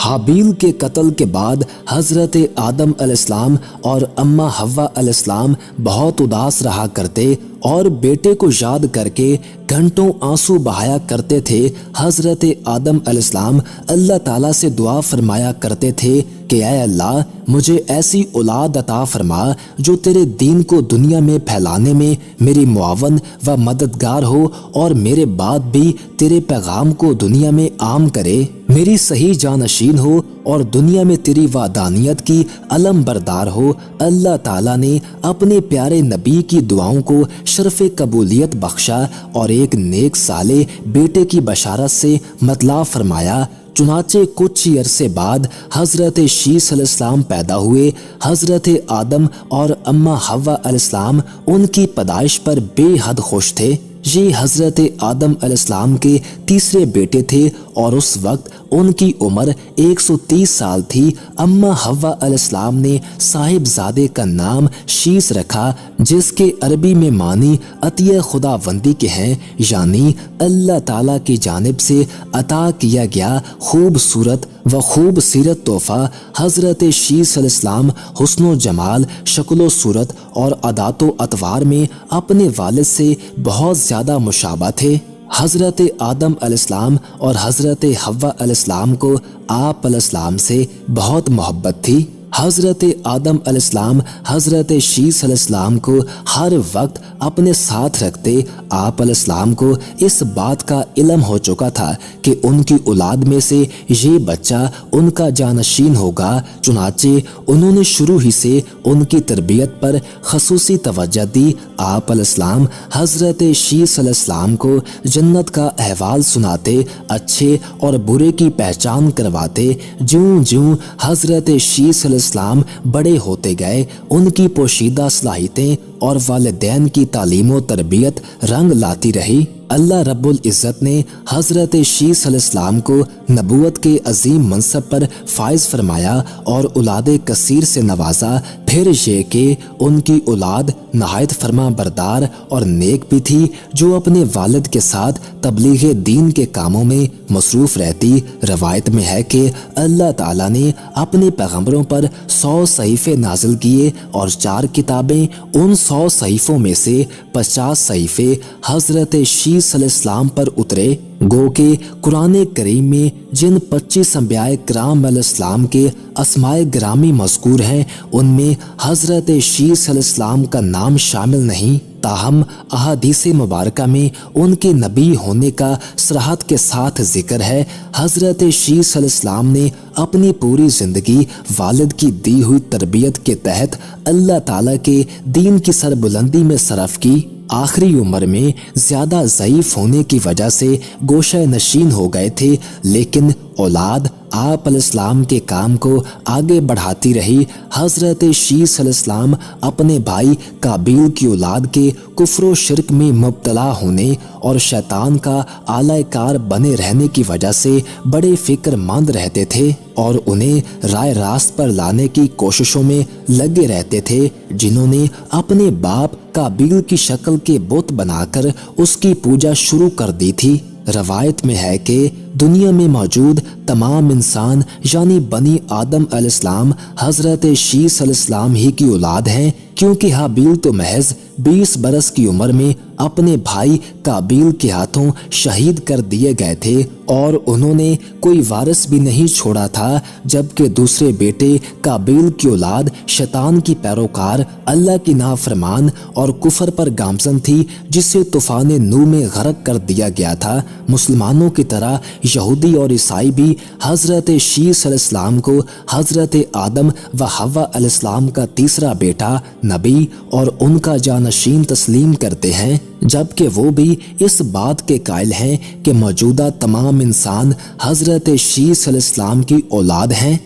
حابیل کے قتل کے بعد حضرت آدم علیہ السلام اور اماں حوا علیہ السلام بہت اداس رہا کرتے اور بیٹے کو یاد کر کے گھنٹوں آنسو بہایا کرتے تھے۔ حضرت آدم علیہ السلام اللہ تعالیٰ سے دعا فرمایا کرتے تھے کہ اے اللہ مجھے ایسی اولاد عطا فرما جو تیرے دین کو دنیا میں پھیلانے میں میری معاون و مددگار ہو اور میرے بعد بھی تیرے پیغام کو دنیا میں عام کرے، میری صحیح جانشین ہو اور دنیا میں تیری وحدانیت کی علم بردار ہو۔ اللہ تعالیٰ نے اپنے پیارے نبی کی دعاؤں کو شرف قبولیت بخشا اور ایک نیک صالح بیٹے کی بشارت سے مطلع فرمایا۔ چنانچہ کچھ ہی عرصے بعد حضرت شیث علیہ السلام پیدا ہوئے۔ حضرت آدم اور اماں حوا علیہ السلام ان کی پیدائش پر بے حد خوش تھے۔ یہ حضرت آدم علیہ السلام کے تیسرے بیٹے تھے اور اس وقت ان کی عمر 130 سال تھی۔ اماں حوا علیہ السلام نے صاحب زادے کا نام شیث رکھا، جس کے عربی میں معنی عطیہ خداوندی کے ہیں، یعنی اللہ تعالیٰ کی جانب سے عطا کیا گیا خوبصورت و خوب سیرت تحفہ۔ حضرت شیث علیہ السلام حسن و جمال، شکل و صورت اور عادات و اطوار میں اپنے والد سے بہت زیادہ مشابہ تھے۔ حضرت آدم علیہ السلام اور حضرت حوا علیہ السلام کو آپ علیہ السلام سے بہت محبت تھی۔ حضرت آدم علیہ السلام حضرت شیث علیہ السلام کو ہر وقت اپنے ساتھ رکھتے۔ آپ علیہ السلام کو اس بات کا علم ہو چکا تھا کہ ان کی اولاد میں سے یہ بچہ ان کا جانشین ہوگا، چنانچہ انہوں نے شروع ہی سے ان کی تربیت پر خصوصی توجہ دی۔ آپ علیہ السلام حضرت شیث علیہ السلام کو جنت کا احوال سناتے، اچھے اور برے کی پہچان کرواتے۔ جوں جوں حضرت شیث علیہ السلام بڑے ہوتے گئے، ان کی پوشیدہ صلاحیتیں اور والدین کی تعلیم و تربیت رنگ لاتی رہی۔ اللہ رب العزت نے حضرت شیث علیہ السلام کو نبوت کے عظیم منصب پر فائز فرمایا اور اولاد کثیر سے نوازا۔ پھر یہ کہ ان کی اولاد نہایت فرما بردار اور نیک بھی تھی، جو اپنے والد کے ساتھ تبلیغ دین کے کاموں میں مصروف رہتی۔ روایت میں ہے کہ اللہ تعالیٰ نے اپنے پیغمبروں پر 100 صحیفے نازل کیے اور 4 کتابیں، ان 100 صحیفوں میں سے 50 صحیفے حضرت شیث علیہ السلام پر اترے۔ گو کہ قرآن کریم میں جن 25 انبیاء کرام علیہ السلام کے اسماء گرامی مذکور ہیں، ان میں حضرت شیث علیہ السلام کا نام شامل نہیں، تاہم احادیث مبارکہ میں ان کے نبی ہونے کا صراحت کے ساتھ ذکر ہے۔ حضرت شیث علیہ السلام نے اپنی پوری زندگی والد کی دی ہوئی تربیت کے تحت اللہ تعالیٰ کے دین کی سربلندی میں صرف کی۔ آخری عمر میں زیادہ ضعیف ہونے کی وجہ سے گوشہ نشین ہو گئے تھے، لیکن اولاد آپ علیہ السلام کے کام کو آگے بڑھاتی رہی۔ حضرت شیث علیہ السلام اپنے بھائی قابیل کی اولاد کے کفر و شرک میں مبتلا ہونے اور شیطان کا آلہ کار بنے رہنے کی وجہ سے بڑے فکر مند رہتے تھے اور انہیں رائے راست پر لانے کی کوششوں میں لگے رہتے تھے، جنہوں نے اپنے باپ قابیل کی شکل کے بت بنا کر اس کی پوجا شروع کر دی تھی۔ روایت میں ہے کہ دنیا میں موجود تمام انسان یعنی بنی آدم علیہ السلام حضرت شیث علیہ السلام ہی کی اولاد ہیں، کیونکہ حابیل تو محض 20 برس کی عمر میں اپنے بھائی قابیل کے ہاتھوں شہید کر دیے گئے تھے اور انہوں نے کوئی وارث بھی نہیں چھوڑا تھا، جبکہ دوسرے بیٹے قابیل کی اولاد شیطان کی پیروکار، اللہ کی نافرمان اور کفر پر گامزن تھی، جسے طوفان نوح میں غرق کر دیا گیا تھا۔ مسلمانوں کی طرح یہودی اور عیسائی بھی حضرت شیث علیہ السلام کو حضرت آدم و حوا علیہ السلام کا تیسرا بیٹا، نبی اور ان کا جانشین تسلیم کرتے ہیں، جبکہ وہ بھی اس بات کے قائل ہیں کہ موجودہ تمام انسان حضرت شیث علیہ السلام کی اولاد ہیں۔